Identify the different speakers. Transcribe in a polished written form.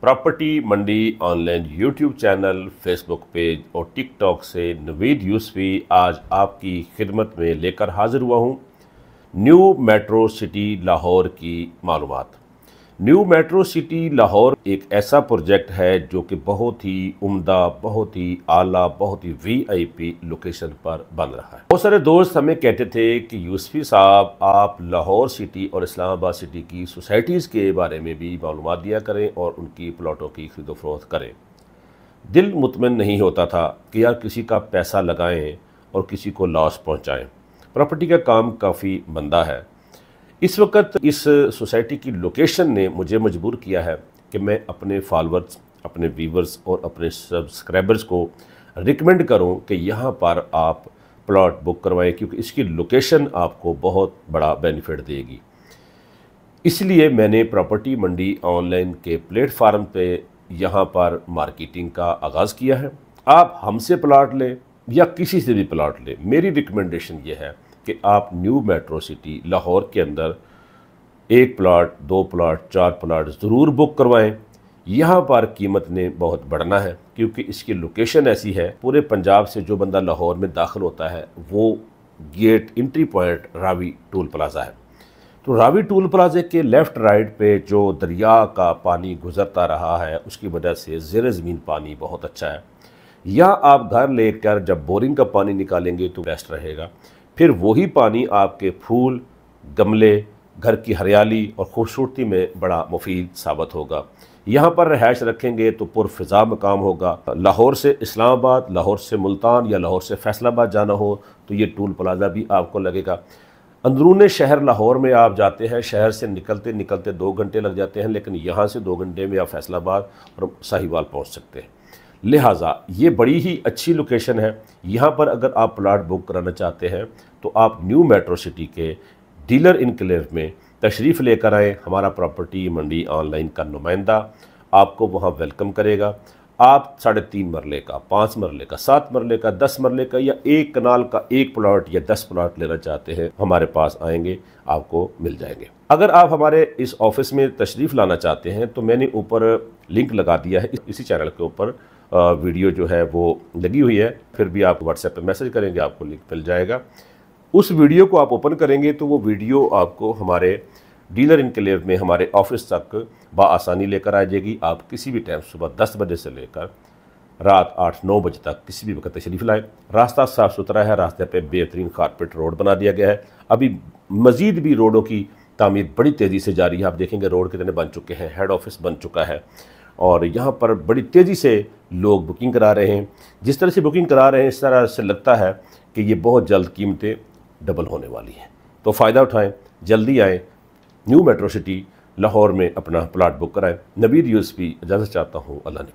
Speaker 1: Property Mandi online YouTube channel, Facebook page اور ٹک talk سے نوید یوسفی آج آپ کی خدمت میں لے کر حاضر ہوا ہوں نیو میٹرو سٹی لاہور کی معلومات۔ نیو میٹرو سٹی لاہور ایک ایسا پروجیکٹ ہے جو کہ بہت ہی عمدہ، بہت ہی اعلیٰ، بہت ہی وی آئی پی لوکیشن پر بن رہا ہے۔ بہت سارے دوست ہمیں کہتے تھے کہ یوسفی صاحب آپ لاہور سٹی اور اسلام آباد سٹی کی سوسائٹیز کے بارے میں بھی معلومات دیا کریں اور ان کی پلاٹوں کی خرید و فروخت کریں۔ دل مطمئن نہیں ہوتا تھا کہ یار کسی کا پیسہ لگائیں اور کسی کو لاس پہنچائیں۔ پراپرٹی کا کام کافی مندہ ہے۔ اس وقت اس سوسائٹی کی لوکیشن نے مجھے مجبور کیا ہے کہ میں اپنے فالورز، اپنے ویورز اور اپنے سبسکرائبرز کو ریکمنڈ کروں کہ یہاں پر آپ پلاٹ بک کروائیں، کیونکہ اس کی لوکیشن آپ کو بہت بڑا بینیفٹ دے گی۔ اس لیے میں نے پراپرٹی منڈی آن لائن کے پلیٹ فارم پہ یہاں پر مارکیٹنگ کا آغاز کیا ہے۔ آپ ہم سے پلاٹ لیں یا کسی سے بھی پلاٹ لیں، میری ریکمنڈیشن یہ ہے کہ آپ نیو میٹرو سٹی لاہور کے اندر 1 پلاٹ، 2 پلاٹ، 4 پلاٹ ضرور بک کروائیں۔ یہاں پر قیمت نے بہت بڑھنا ہے کیونکہ اس کی لوکیشن ایسی ہے، پورے پنجاب سے جو بندہ لاہور میں داخل ہوتا ہے وہ گیٹ انٹری پوائنٹ راوی ٹول پلازا ہے۔ تو راوی ٹول پلازے کے لیفٹ رائٹ پہ جو دریا کا پانی گزرتا رہا ہے، اس کی وجہ سے زیر زمین پانی بہت اچھا ہے۔ یا آپ گھر لے کر جب بورنگ کا پانی نکالیں گے تو بیسٹ رہے گا، پھر وہی پانی آپ کے پھول، گملے، گھر کی ہریالی اور خوبصورتی میں بڑا مفید ثابت ہوگا۔ یہاں پر رہائش رکھیں گے تو پرفضا مقام ہوگا۔ لاہور سے اسلام آباد، لاہور سے ملتان یا لاہور سے فیصل آباد جانا ہو تو یہ ٹول پلازا بھی آپ کو لگے گا۔ اندرون شہر لاہور میں آپ جاتے ہیں، شہر سے نکلتے 2 گھنٹے لگ جاتے ہیں، لیکن یہاں سے 2 گھنٹے میں آپ فیصل آباد اور ساہیوال پہنچ سکتے ہیں۔ لہٰذا یہ بڑی ہی اچھی لوکیشن ہے۔ یہاں پر اگر آپ پلاٹ بک کرانا چاہتے ہیں تو آپ نیو میٹرو سٹی کے ڈیلر انکلیو میں تشریف لے کر آئیں۔ ہمارا پراپرٹی منڈی آن لائن کا نمائندہ آپ کو وہاں ویلکم کرے گا۔ آپ 3.5 مرلے کا، 5 مرلے کا، 7 مرلے کا، 10 مرلے کا یا 1 کنال کا 1 پلاٹ یا 10 پلاٹ لینا چاہتے ہیں، ہمارے پاس آئیں گے، آپ کو مل جائیں گے۔ اگر آپ ہمارے اس آفس میں تشریف لانا چاہتے ہیں تو میں نے اوپر لنک لگا دیا ہے، اسی چینل کے اوپر ویڈیو جو ہے وہ لگی ہوئی ہے، پھر بھی آپ واٹس ایپ پہ میسج کریں گے، آپ کو لنک مل جائے گا۔ اس ویڈیو کو آپ اوپن کریں گے تو وہ ویڈیو آپ کو ہمارے ڈیلر انکلیو میں ہمارے آفس تک بآسانی لے کر آ جائے گی۔ آپ کسی بھی ٹائم صبح 10 بجے سے لے کر رات 8-9 بجے تک کسی بھی وقت تشریف لائیں۔ راستہ صاف ستھرا ہے، راستے پہ بہترین کارپیٹ روڈ بنا دیا گیا ہے۔ ابھی مزید بھی روڈوں کی تعمیر بڑی تیزی سے جاری ہے۔ آپ دیکھیں گے روڈ کتنے بن چکے ہیں، ہیڈ آفس بن چکا ہے اور یہاں پر بڑی تیزی سے لوگ بکنگ کرا رہے ہیں۔ جس طرح سے بکنگ کرا رہے ہیں اس طرح سے لگتا ہے کہ یہ بہت جلد قیمتیں ڈبل ہونے والی ہیں۔ تو فائدہ اٹھائیں، جلدی آئیں، نیو میٹرو سٹی لاہور میں اپنا پلاٹ بک کرائیں۔ نوید یوسفی اجازت چاہتا ہوں، اللہ نے